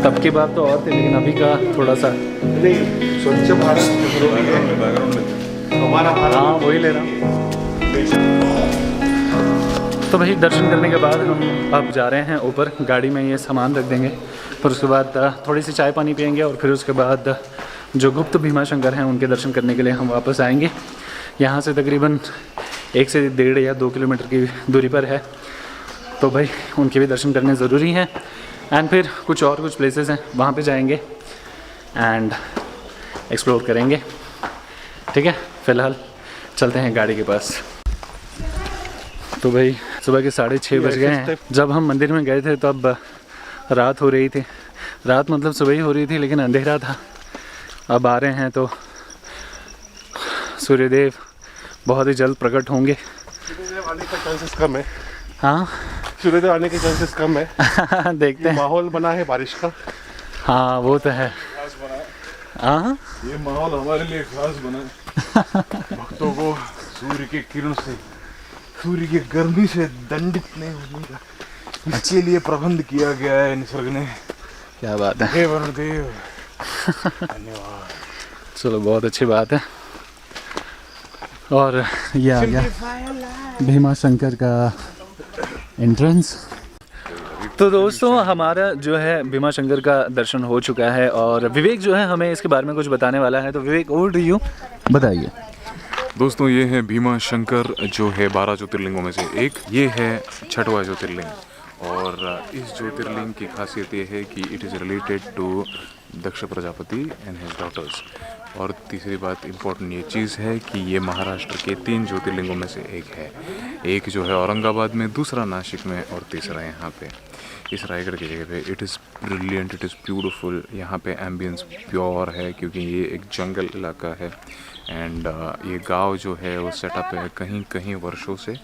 तब की बात तो और थी, लेकिन अभी का थोड़ा सा नहीं, स्वच्छ भारत हमारा भारत, हाँ वही ले रहा हूँ। तो भाई दर्शन करने के बाद हम अब जा रहे हैं ऊपर, गाड़ी में ये सामान रख देंगे, फिर उसके बाद थोड़ी सी चाय पानी पियेंगे और फिर उसके बाद जो गुप्त भीमा शंकर हैं उनके दर्शन करने के लिए हम वापस आएंगे। यहाँ से तकरीबन 1 से 1.5 या 2 किलोमीटर की दूरी पर है, तो भाई उनके भी दर्शन करने ज़रूरी हैं। एंड फिर कुछ प्लेसेस हैं वहाँ पे जाएंगे एंड एक्सप्लोर करेंगे। ठीक है, फ़िलहाल चलते हैं गाड़ी के पास। तो भाई सुबह के 6:30 बज गए हैं। जब हम मंदिर में गए थे तब रात हो रही थी, रात मतलब सुबह ही हो रही थी, लेकिन अंधेरा था। अब आ रहे हैं तो सूर्यदेव बहुत ही जल्द प्रकट होंगे। सूर्यदेव आने का चांसेस कम है। हाँ सूर्यदेव आने के चांसेस कम है। देखते हैं। माहौल बना है बारिश का। हाँ वो तो है। हाँ ये माहौल हमारे लिए खास बना है। भक्तों को सूर्य के किरण से, सूर्य की गर्मी से दंडित नहीं होने का, इसके लिए प्रबंध किया गया है निसर्ग ने। क्या बात है, हे वरुणदेव, धन्यवाद। चलो बहुत अच्छी बात है। और ये आ गया भीमा शंकर का एंट्रेंस। तो दोस्तों हमारा जो है भीमा शंकर का दर्शन हो चुका है और विवेक जो है हमें इसके बारे में कुछ बताने वाला है। तो विवेक, ओवर टू यू, बताइए। दोस्तों ये है भीमा शंकर, जो है 12 ज्योतिर्लिंगों में से एक। ये है 6वां ज्योतिर्लिंग और इस ज्योतिर्लिंग की खासियत ये है कि it is related to Daksh Prajapati and his daughters. और तीसरी बात इम्पोर्टेंट ये चीज़ है कि ये महाराष्ट्र के 3 ज्योतिर्लिंगों में से एक है। एक जो है औरंगाबाद में, दूसरा नासिक में और तीसरा यहाँ पे इस रायगढ़ की जगह पे। It is brilliant, it is beautiful. यहाँ पे एम्बियंस प्योर है क्योंकि ये एक जंगल इलाका है। एंड ये गांव जो है वो सेटअप है कहीं कहीं वर्षों से।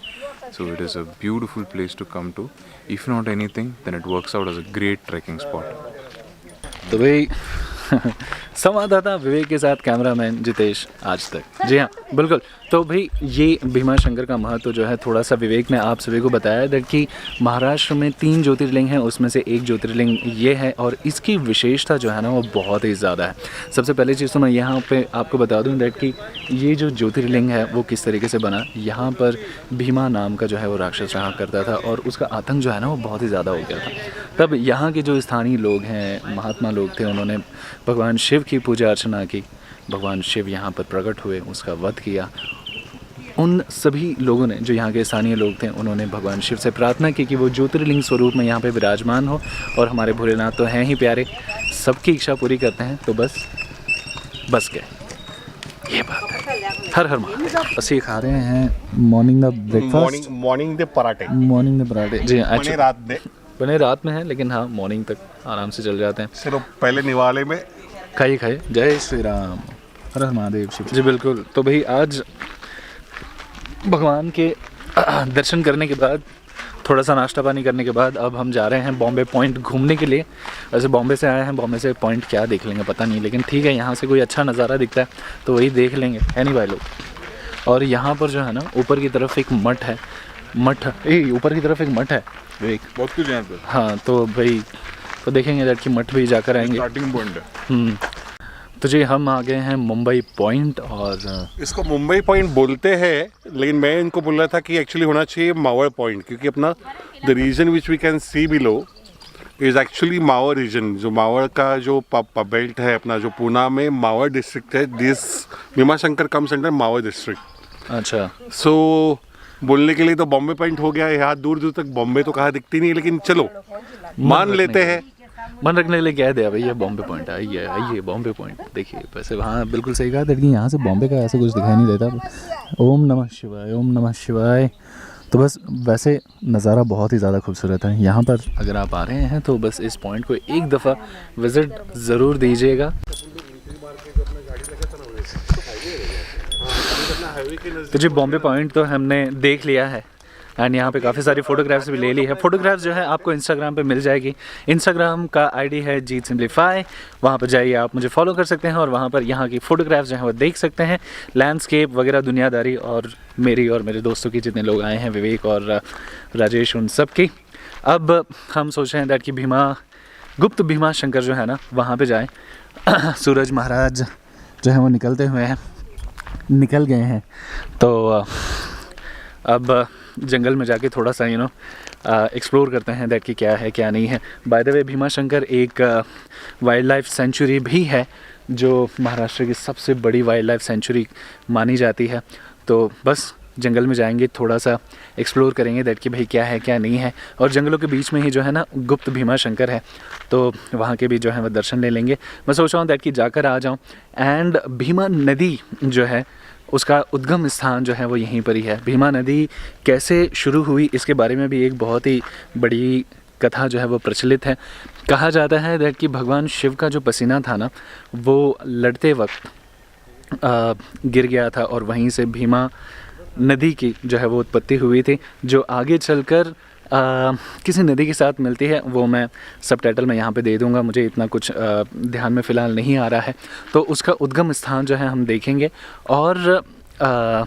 So it is a beautiful place to come to. If not anything then it works out as a great trekking spot. तो भाई संवाददाता विवेक के साथ कैमरामैन जितेश, आज तक। जी हाँ बिल्कुल। तो भाई ये भीमा शंकर का महत्व जो है थोड़ा सा विवेक ने आप सभी को बताया था कि महाराष्ट्र में 3 ज्योतिर्लिंग हैं, उसमें से एक ज्योतिर्लिंग ये है और इसकी विशेषता जो है ना वो बहुत ही ज़्यादा है। सबसे पहली चीज़ तो मैं यहाँ पे आपको बता दूँ दैट कि ये जो ज्योतिर्लिंग है वो किस तरीके से बना। यहाँ पर भीमा नाम का जो है वो राक्षस रहा करता था और उसका आतंक जो है ना वो बहुत ही ज़्यादा हो गया था। तब यहाँ के जो स्थानीय लोग हैं, महात्मा लोग थे, उन्होंने भगवान शिव की पूजा अर्चना की। भगवान शिव यहाँ पर प्रकट हुए, उसका वध किया। उन सभी लोगों ने, जो यहाँ के स्थानीय लोग थे, उन्होंने भगवान शिव से प्रार्थना की कि वो ज्योतिर्लिंग स्वरूप में यहाँ पे विराजमान हो। और हमारे भोलेनाथ तो हैं ही प्यारे, सबकी इच्छा पूरी करते हैं, तो बस गए, ये बात है। हर हर महादेव। ਅਸੀਂ खा रहे हैं मॉर्निंग द ब्रेकफास्ट, मॉर्निंग दे पराठे। मॉर्निंग द पराठे। जी बने रात दे, बने रात में है, लेकिन हाँ मॉर्निंग तक आराम से चल जाते हैं। चलो पहले निवाले में खाइए। जय श्री राम, हर हर महादेव शिव। जी बिल्कुल। तो भाई आज भगवान के दर्शन करने के बाद, थोड़ा सा नाश्ता पानी करने के बाद, अब हम जा रहे हैं बॉम्बे पॉइंट घूमने के लिए। वैसे बॉम्बे से आए हैं, बॉम्बे से पॉइंट क्या देख लेंगे पता नहीं, लेकिन ठीक है यहाँ से कोई अच्छा नज़ारा दिखता है तो वही देख लेंगे, है नहीं भाई लोग। और यहाँ पर जो है ना ऊपर की तरफ एक मठ है, ऊपर की तरफ एक मठ है एक, बहुत कुछ यहाँ पे। हाँ तो भाई तो देखेंगे दैट कि मठ भी जाकर आएंगे। स्टार्टिंग पॉइंट है। तो जी हम आ गए हैं मुंबई पॉइंट और इसको मुंबई पॉइंट बोलते हैं, लेकिन मैं इनको बोल रहा था कि एक्चुअली होना चाहिए मावर पॉइंट, क्योंकि अपना the reason which we can see below is actually Mawar reason. जो मावर का जो बेल्ट है अपना, जो पूना में मावर डिस्ट्रिक्ट है, this Bhima Shankar comes under Mawar district. अच्छा सो बोलने के लिए तो बॉम्बे पॉइंट हो गया है। यहाँ दूर दूर तक बॉम्बे तो कहाँ दिखती नहीं है, लेकिन चलो मान लेते हैं। मन रखने के लिए कह दिया भैया बॉम्बे पॉइंट आइए बॉम्बे पॉइंट देखिए। वैसे वहाँ बिल्कुल सही कहा, लेकिन यहाँ से बॉम्बे का ऐसा कुछ दिखाई नहीं देता। ओम नमः शिवाय, ओम नमः शिवाय। तो बस वैसे नज़ारा बहुत ही ज़्यादा खूबसूरत है यहाँ पर। अगर आप आ रहे हैं तो बस इस पॉइंट को एक दफ़ा विज़िट ज़रूर दीजिएगा। तो जी बॉम्बे पॉइंट तो हमने देख लिया है एंड यहाँ पे काफ़ी सारी फ़ोटोग्राफ्स भी ले ली है। फ़ोटोग्राफ्स जो है आपको इंस्टाग्राम पे मिल जाएगी। इंस्टाग्राम का आईडी है जीत सिंपलीफाई, वहाँ पर जाइए, आप मुझे फॉलो कर सकते हैं और वहाँ पर यहाँ की फ़ोटोग्राफ्स जो हैं वो देख सकते हैं। लैंडस्केप वगैरह दुनियादारी, और मेरी और मेरे दोस्तों की जितने लोग आए हैं, विवेक और राजेश, उन सब की। अब हम सोच रहे हैं दैट कि भीमा गुप्त भीमा शंकर जो है ना वहाँ पे जाएं। सूरज महाराज जो है वो निकल गए हैं। तो अब जंगल में जाके थोड़ा सा एक्सप्लोर करते हैं दैट कि क्या है क्या नहीं है। By the way Bhima Shankar एक वाइल्ड लाइफ सेंचुरी भी है जो महाराष्ट्र की सबसे बड़ी वाइल्ड लाइफ सेंचुरी मानी जाती है। तो बस जंगल में जाएंगे, थोड़ा सा एक्सप्लोर करेंगे दैट कि भाई क्या है क्या नहीं है। और जंगलों के बीच में ही जो है ना गुप्त भीमा शंकर है, तो वहाँ के भी जो है वो दर्शन ले लेंगे। मैं सोच रहा हूँ दैट कि जाकर आ जाऊँ। एंड भीमा नदी जो है उसका उद्गम स्थान जो है वो यहीं पर ही है। भीमा नदी कैसे शुरू हुई इसके बारे में भी एक बहुत ही बड़ी कथा जो है वो प्रचलित है। कहा जाता है दैट कि भगवान शिव का जो पसीना था ना वो लड़ते वक्त गिर गया था और वहीं से भीमा नदी की जो है वो उत्पत्ति हुई थी, जो आगे चलकर किसी नदी के साथ मिलती है। वो मैं सबटाइटल में यहाँ पे दे दूँगा, मुझे इतना कुछ ध्यान में फ़िलहाल नहीं आ रहा है। तो उसका उद्गम स्थान जो है हम देखेंगे और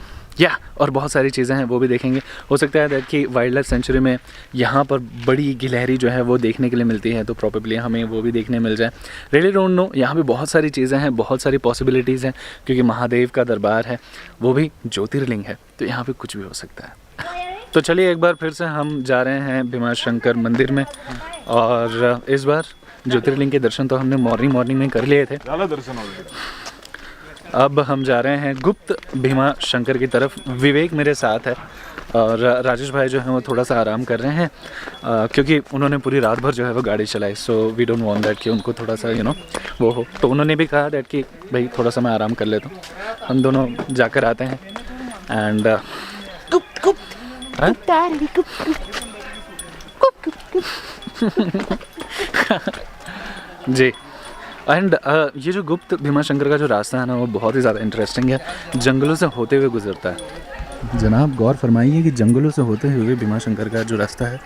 और बहुत सारी चीज़ें हैं वो भी देखेंगे। हो सकता है कि वाइल्ड लाइफ सेंचुरी में यहाँ पर बड़ी गिलहरी जो है वो देखने के लिए मिलती है, तो प्रॉबेबली हमें वो भी देखने मिल जाए। रियली डोंट नो, यहाँ पे बहुत सारी चीज़ें हैं, बहुत सारी पॉसिबिलिटीज़ हैं, क्योंकि महादेव का दरबार है, वो भी ज्योतिर्लिंग है, तो यहाँ पे कुछ भी हो सकता है। तो चलिए एक बार फिर से हम जा रहे हैं भीमा शंकर मंदिर में, और इस बार ज्योतिर्लिंग के दर्शन तो हमने मॉर्निंग में कर लिए थे। दर्शन हो गया। अब हम जा रहे हैं गुप्त भीमा शंकर की तरफ। विवेक मेरे साथ है और राजेश भाई जो हैं वो थोड़ा सा आराम कर रहे हैं क्योंकि उन्होंने पूरी रात भर जो है वो गाड़ी चलाई। So we don't want that कि उनको थोड़ा सा वो हो, तो उन्होंने भी कहा दैट कि भाई थोड़ा सा मैं आराम कर लेता हूँ, हम दोनों जाकर आते हैं। And ji. एंड ये जो गुप्त भीमा शंकर का जो रास्ता है ना वो बहुत ही ज़्यादा इंटरेस्टिंग है, जंगलों से होते हुए गुजरता है। जनाब गौर फरमाइए कि जंगलों से होते हुए भीमा शंकर का जो रास्ता है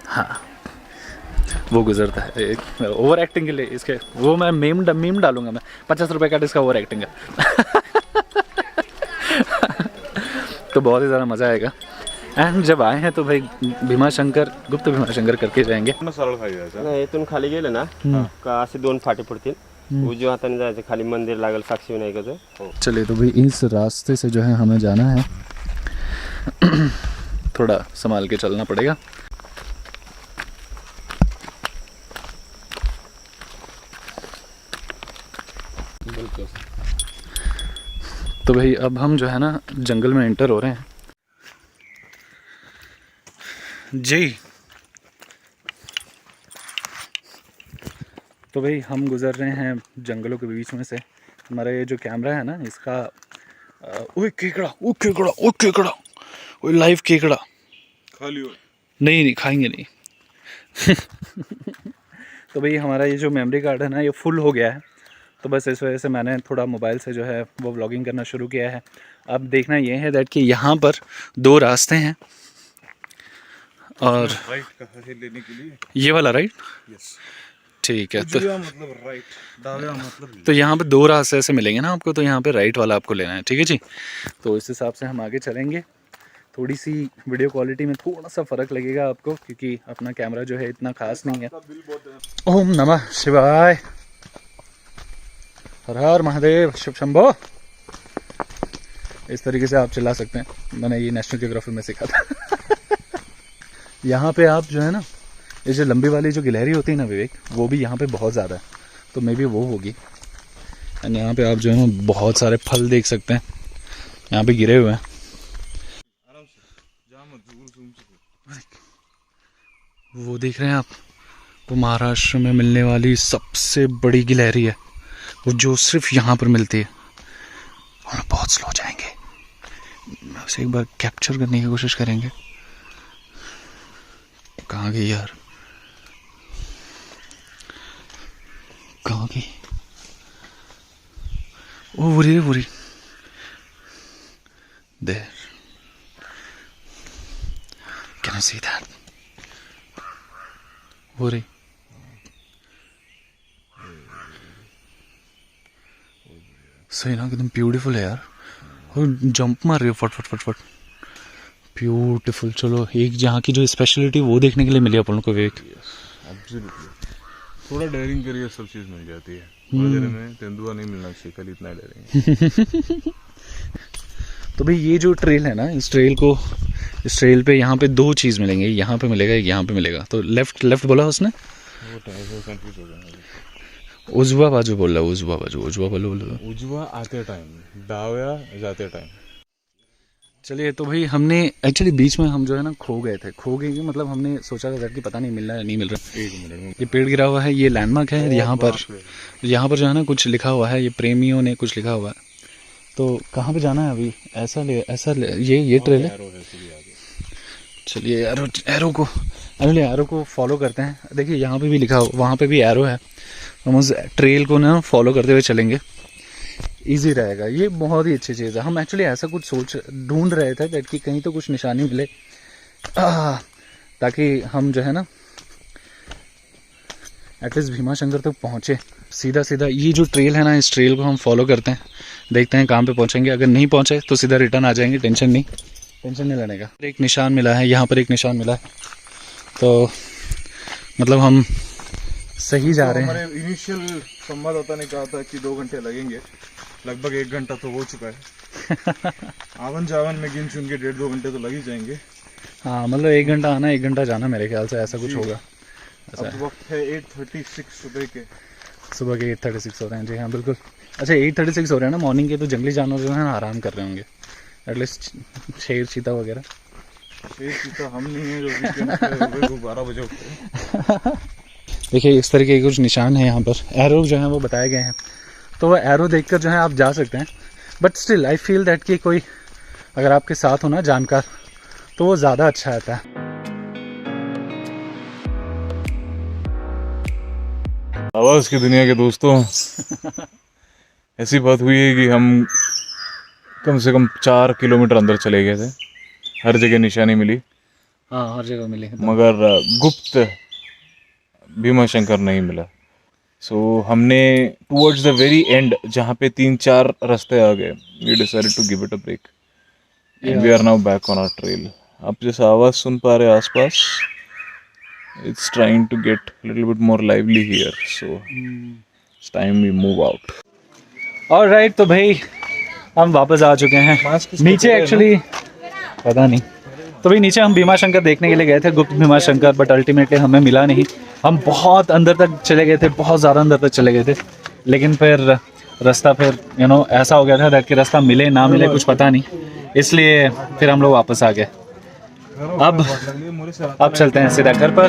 हाँ वो गुजरता है। ओवर एक्टिंग के लिए इसके वो मैं मीम डालूंगा, मैं 50 रुपये का इसका ओवर एक्टिंग है। तो बहुत ही ज़्यादा मज़ा आएगा। एंड जब आए हैं तो भाई भीमाशंकर गुप्त भीमाशंकर करके जाएंगे। सरळ खाली जायचं नाही, इथून खाली गेलं ना का असे 2 फाटे पडतील, उजव्या हाताने जायचं, खाली मंदिर लागेल साक्षी विनायकाचं। चलिए तो भाई इस रास्ते से जो है हमें जाना है। थोड़ा संभाल के चलना पड़ेगा। बिल्कुल। तो भाई अब हम जो है ना जंगल में एंटर हो रहे हैं जी। तो भाई हम गुज़र रहे हैं जंगलों के बीच में से। हमारा ये जो कैमरा है ना इसका ओए केकड़ा ओए लाइव केकड़ा खाली हो नहीं खाएंगे नहीं। तो भाई हमारा ये जो मेमोरी कार्ड है ना ये फुल हो गया है, तो बस इस वजह से मैंने थोड़ा मोबाइल से जो है वो व्लॉगिंग करना शुरू किया है। अब देखना ये है दैट कि यहाँ पर 2 रास्ते हैं और राइट कहाँ है लेने के लिए? ये वाला राइट? यस। ठीक है। तो मतलब राइट, दावें मतलब तो यहाँ पे 2 रास्ते ऐसे मिलेंगे ना आपको, तो यहाँ पे राइट वाला आपको लेना है, ठीक है जी। तो इस हिसाब से हम आगे चलेंगे। थोड़ी सी वीडियो क्वालिटी में थोड़ा सा फ़र्क लगेगा आपको क्योंकि अपना कैमरा जो है इतना खास नहीं है। ओम नमः शिवाय, हर हर महादेव, शिव शंभो, इस तरीके से आप चिल्ला सकते हैं। मैंने ये नेशनल ज्योग्राफी में सीखा था। यहाँ पे आप जो है ना ये जो लंबी वाली जो गिलहरी होती है ना विवेक, वो भी यहाँ पे बहुत ज़्यादा है, तो मे बी वो होगी। एंड यहाँ पे आप जो है ना बहुत सारे फल देख सकते हैं यहाँ पे गिरे हुए हैं। वो देख रहे हैं आप, वो महाराष्ट्र में मिलने वाली सबसे बड़ी गिलहरी है, वो जो सिर्फ यहाँ पर मिलती है। हम बहुत स्लो जाएंगे, उसे एक बार कैप्चर करने की कोशिश करेंगे। कहाँ गई यार, कहाँ गई? ओ बुरी देर, कैन आई सी दैट? बुरी सही ना, एकदम ब्यूटीफुल है यार, और जंप मार रही हो फट। ब्यूटीफुल। चलो एक जहाँ की जो स्पेशलिटी वो देखने के लिए मिली अपन को विवेक। थोड़ा डेयरिंग करिए, सब चीज़ मिल जाती है। थोड़ी देर में तेंदुआ नहीं मिलना चाहिए, कल इतना डेयरिंग। तो भाई ये जो ट्रेल है ना, इस ट्रेल पे यहाँ पे दो चीज़ मिलेंगे, यहाँ पे मिलेगा, एक यहाँ पे मिलेगा। तो लेफ्ट बोला उसने, वो कंफ्यूज हो जाएगा। उजवा बाजू बोल रहा है, उजवा बोलो। उजवा आते टाइम, डाव्या जाते टाइम। चलिए, तो भाई हमने एक्चुअली बीच में हम जो है ना खो गए कि मतलब हमने सोचा था कि पता नहीं मिल रहा है नहीं मिल रहा। 1 मिनट। ये पेड़ गिरा हुआ है, ये लैंडमार्क है। यहाँ पर जो है ना कुछ लिखा हुआ है, ये प्रेमियों ने कुछ लिखा हुआ है। तो कहाँ पे जाना है अभी? ये ट्रेल है। चलिए एरो को फॉलो करते हैं। देखिए यहाँ पे भी लिखा हुआ, वहाँ पे भी एरो है। हम उस ट्रेल को ना फॉलो करते हुए चलेंगे, इजी रहेगा। ये बहुत ही अच्छी चीज़ है। हम एक्चुअली ऐसा कुछ ढूंढ रहे थे दैट कि कहीं तो कुछ निशानी मिले, ताकि हम जो है ना एटलीस्ट भीमा शंकर तक पहुँचे। सीधा ये जो ट्रेल है ना, इस ट्रेल को हम फॉलो करते हैं, देखते हैं कहाँ पे पहुँचेंगे। अगर नहीं पहुँचे तो सीधा रिटर्न आ जाएंगे, टेंशन नहीं लेने का। एक निशान मिला है, यहाँ पर एक निशान मिला है, तो मतलब हम सही जा रहे हैं। हमारे इनिशियल संवाददाता ने कहा था कि 2 घंटे लगेंगे, लगभग 1 घंटा तो हो चुका है। आवन जावन में गिन चुन के 1.5-2 घंटे तो लग ही जाएंगे। हाँ, मतलब 1 घंटा आना 1 घंटा जाना, मेरे ख्याल से ऐसा कुछ होगा। अब वक्त है 8:36 सुबह के 8:36 हो रहे हैं। जी हाँ, बिल्कुल। अच्छा, 8:36 हो रहे हैं ना मॉर्निंग के, तो जंगली जानवर जो है ना आराम कर रहे होंगे, एटलीस्ट शेर चीता वगैरह। शेर चीता हम नहीं है जो वीकेंड पे 12 बजे उठते। देखिए इस तरीके के कुछ निशान है यहाँ पर, एरो जो है वो बताए गए हैं। तो वो एरो देखकर जो है आप जा सकते हैं, but still I feel that कि कोई अगर आपके साथ हो ना जानकार, तो वो ज़्यादा अच्छा रहता है। आवाज की दुनिया के दोस्तों, ऐसी बात हुई है कि हम कम से कम 4 किलोमीटर अंदर चले गए थे। हर जगह निशानी मिली, हाँ हर जगह मिले, मगर गुप्त भीमा शंकर नहीं मिला। सो हमने टुवर्ड्स द वेरी एंड, जहाँ पे 3-4 रास्ते आ गए, we decided to give it a break and we are now back on our trail. आप जैसा आवाज सुन पा रहे आसपास, it's trying to get little bit more lively here, so it's time we move out. Alright, तो भाई हम वापस आ चुके हैं नीचे। एक्चुअली पता नहीं, तो भाई नीचे हम भीमा शंकर देखने के लिए गए थे, गुप्त भीमा शंकर, बट अल्टीमेटली हमें मिला नहीं। हम बहुत अंदर तक चले गए थे, बहुत ज़्यादा अंदर तक चले गए थे, लेकिन फिर रास्ता फिर ऐसा हो गया था कि रास्ता मिले ना मिले कुछ पता नहीं, इसलिए फिर हम लोग वापस आ गए। अब चलते हैं सीधा घर पर।